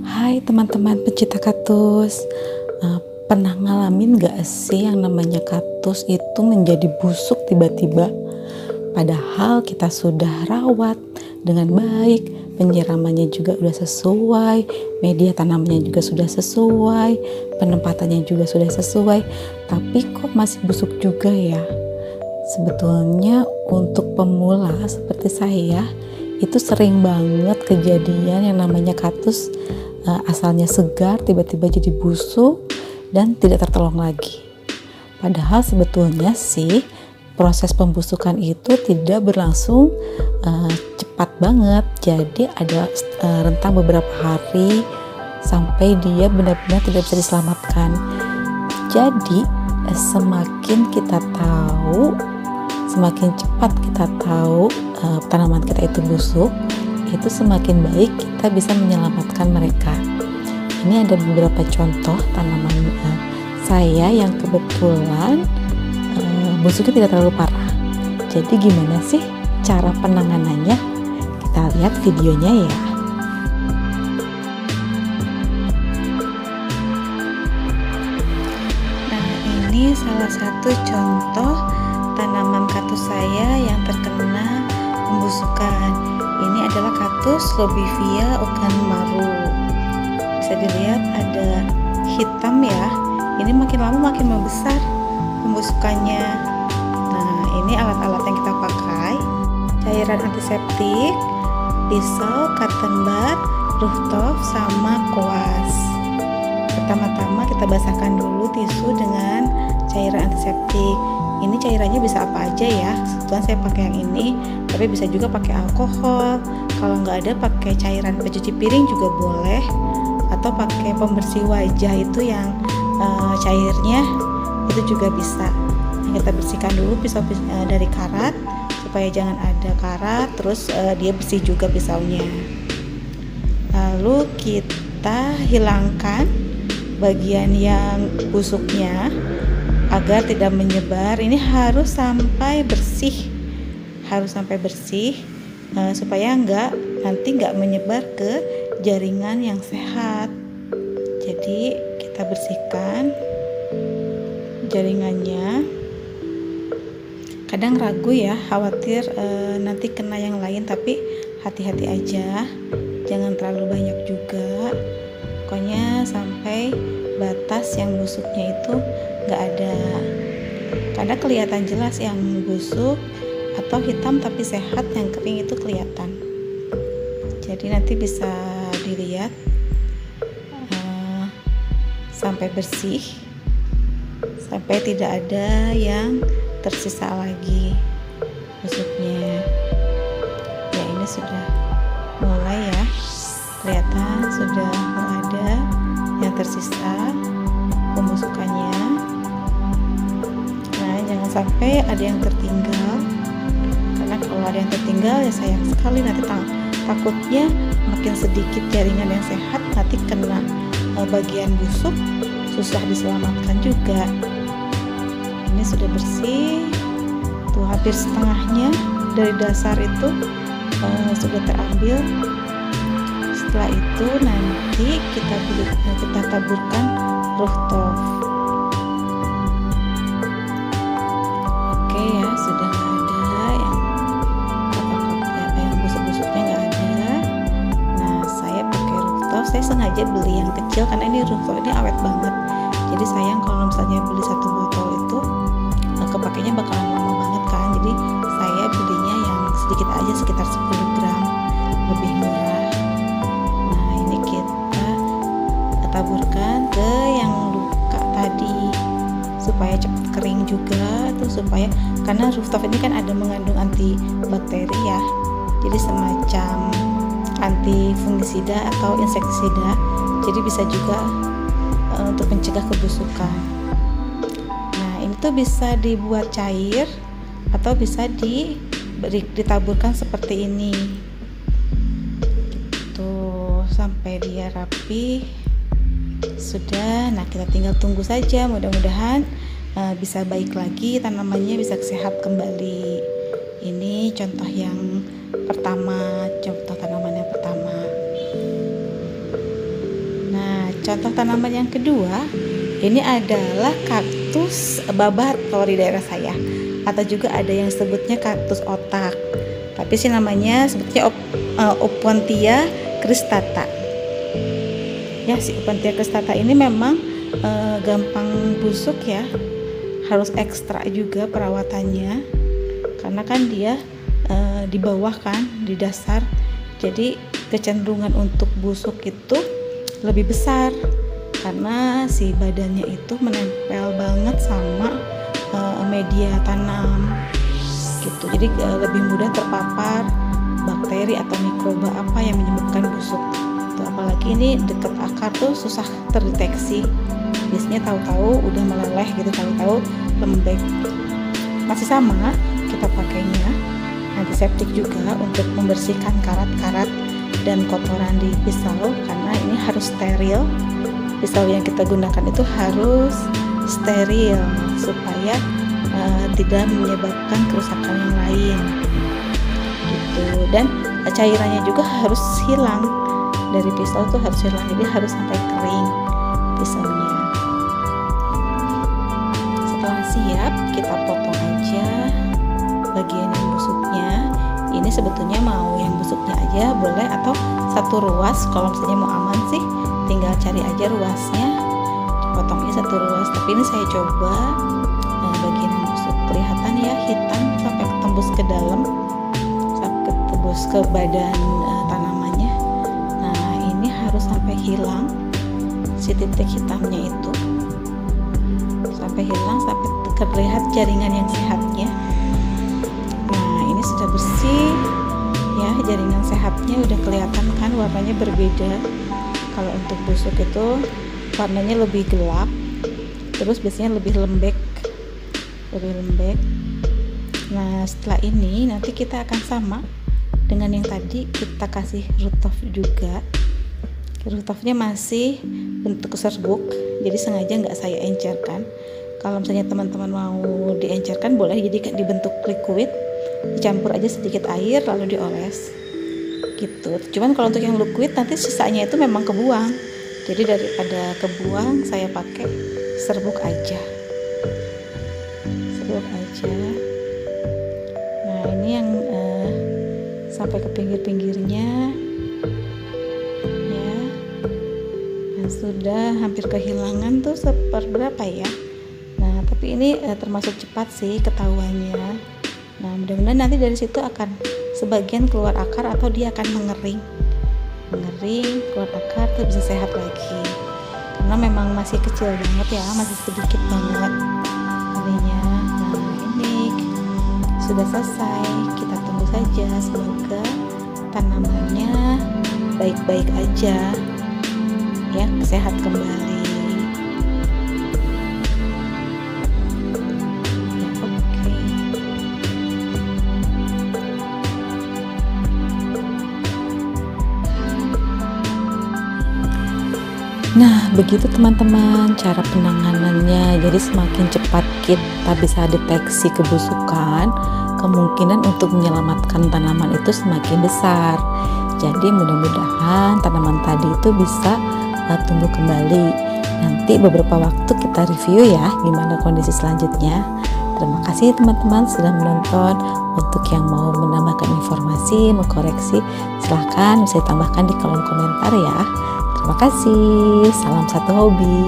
Hai teman-teman pecinta kaktus, pernah ngalamin gak sih yang namanya kaktus itu menjadi busuk tiba-tiba? Padahal kita sudah rawat dengan baik, penyiramannya juga sudah sesuai, media tanamnya juga sudah sesuai, penempatannya juga sudah sesuai, tapi kok masih busuk juga ya? Sebetulnya untuk pemula seperti saya itu sering banget kejadian yang namanya kaktus asalnya segar tiba-tiba jadi busuk dan tidak tertolong lagi. Padahal sebetulnya sih proses pembusukan itu tidak berlangsung cepat banget. Jadi ada rentang beberapa hari sampai dia benar-benar tidak bisa diselamatkan. Jadi semakin kita tahu, semakin cepat kita tahu tanaman kita itu busuk, itu semakin baik kita bisa menyelamatkan mereka. Ini ada beberapa contoh tanaman saya yang kebetulan busuknya tidak terlalu parah. Jadi gimana sih cara penanganannya? Kita lihat videonya ya. Nah, ini salah satu contoh tanaman kaktus saya yang terkena pembusukan. Ini adalah kaktus Lobivia uganmaru. Bisa dilihat ada hitam ya. Ini makin lama makin membesar pembusukannya. Nah, ini alat-alat yang kita pakai: cairan antiseptik, pisau, cotton bud, rooftop, sama kuas. Pertama-tama kita basahkan dulu tisu dengan cairan antiseptik. Ini cairannya bisa apa aja ya, kebetulan saya pakai yang ini, tapi bisa juga pakai alkohol. Kalau nggak ada, pakai cairan pencuci piring juga boleh, atau pakai pembersih wajah itu yang cairnya itu juga bisa. Nah, kita bersihkan dulu pisau dari karat supaya jangan ada karat, terus dia bersih juga pisaunya. Lalu kita hilangkan bagian yang busuknya agar tidak menyebar. Ini harus sampai bersih, supaya nanti nggak menyebar ke jaringan yang sehat. Jadi kita bersihkan jaringannya. Kadang ragu ya, khawatir nanti kena yang lain, tapi hati-hati aja, jangan terlalu banyak juga. Pokoknya sampai batas yang busuknya itu nggak ada. Kadang kelihatan jelas yang busuk atau hitam tapi sehat, yang kering itu kelihatan. Jadi nanti bisa dilihat sampai bersih, sampai tidak ada yang tersisa lagi busuknya. Ya, ini sudah mulai ya, kelihatan sudah ada yang tersisa pembusukannya. Nah, jangan sampai ada yang tertinggal, karena kalau ada yang tertinggal ya sayang sekali, nanti takutnya makin sedikit jaringan yang sehat, nanti kena bagian busuk, susah diselamatkan juga. Ini sudah bersih tuh, hampir setengahnya dari dasar itu sudah terambil. Setelah itu nanti kita taburkan rooftop. Oke ya, sudah nggak ada yang busuk-busuknya, nggak ada. Nah, saya pakai rooftop. Saya sengaja beli yang kecil karena ini rooftop ini awet banget. Jadi sayang kalau misalnya beli satu botol itu kepakainya bakalan lama banget kan. Jadi saya belinya yang sedikit aja, sekitar 10 gram, lebih murah. Nah, ini kita taburkan ke yang luka tadi supaya cepat kering juga tuh, supaya karena rooftop ini kan ada mengandung antibakteri ya, jadi semacam anti fungisida atau insektisida, jadi bisa juga untuk mencegah kebusukan. Nah, ini tuh bisa dibuat cair atau bisa ditaburkan seperti ini tuh sampai dia rapi. Sudah, nah kita tinggal tunggu saja, mudah-mudahan bisa baik lagi, tanamannya bisa sehat kembali. Ini contoh yang pertama, contoh tanaman yang pertama. contoh tanaman yang kedua, ini adalah kaktus babat kalau di daerah saya, atau juga ada yang sebutnya kaktus otak. Tapi sih namanya sebetulnya Opuntia cristata. Ya, si Opuntia cristata ini memang gampang busuk ya. Harus ekstra juga perawatannya. Karena kan dia di bawah kan, di dasar. Jadi kecenderungan untuk busuk itu lebih besar karena si badannya itu menempel banget sama media tanam gitu. Jadi lebih mudah terpapar bakteri atau mikroba apa yang menyebabkan busuk. Tuh, apalagi ini dekat akar tuh susah terdeteksi. Biasanya tahu-tahu udah meleleh gitu, tahu-tahu lembek. Masih sama kita pakainya antiseptik juga untuk membersihkan karat-karat dan kotoran di pisau, karena ini harus steril. Pisau yang kita gunakan itu harus steril supaya tidak menyebabkan kerusakan yang lain gitu. Dan cairannya juga harus hilang dari pisau, tuh harus hilang, jadi harus sampai kering pisaunya. Setelah siap, kita potong aja bagian yang busuknya. Ini sebetulnya mau yang busuknya aja boleh, atau satu ruas. Kalau misalnya mau aman sih tinggal cari aja ruasnya, potongnya satu ruas. Tapi ini saya coba bagian yang busuk, kelihatan ya hitam sampai tembus ke dalam, sampai tembus ke badan tanamannya. Nah, ini harus sampai hilang si titik hitamnya itu, sampai hilang, sampai terlihat jaringan yang sehatnya. Nah, ini sudah bersih ya, jaringan sehatnya udah kelihatan kan, warnanya berbeda. Kalau untuk busuk itu warnanya lebih gelap, terus biasanya lebih lembek. Nah, setelah ini nanti kita akan sama dengan yang tadi, kita kasih root of juga. Root of-nya masih bentuk serbuk, jadi sengaja nggak saya encerkan. Kalau misalnya teman-teman mau diencerkan boleh, jadi dibentuk liquid, dicampur aja sedikit air lalu dioles gitu. Cuman kalau untuk yang liquid nanti sisanya itu memang kebuang, jadi daripada kebuang saya pakai serbuk aja. Nah, ini yang sampai ke pinggir-pinggirnya ya. Nah, sudah hampir kehilangan tuh seperberapa ya. Nah, tapi ini termasuk cepat sih ketahuannya. Nah, mudah-mudahan nanti dari situ akan sebagian keluar akar, atau dia akan mengering, keluar akar, tuh bisa sehat lagi. Karena memang masih kecil banget ya, masih sedikit banget ininya. Nah, ini sudah selesai, kita tunggu saja, semoga tanamannya baik-baik aja ya, sehat kembali. Nah, begitu teman-teman cara penanganannya. Jadi semakin cepat kita bisa deteksi kebusukan, kemungkinan untuk menyelamatkan tanaman itu semakin besar. Jadi mudah-mudahan tanaman tadi itu bisa tumbuh kembali. Nanti beberapa waktu kita review ya gimana kondisi selanjutnya. Terima kasih teman-teman sudah menonton. Untuk yang mau menambahkan informasi, mengkoreksi, silahkan bisa ditambahkan di kolom komentar ya. Terima kasih, salam satu hobi.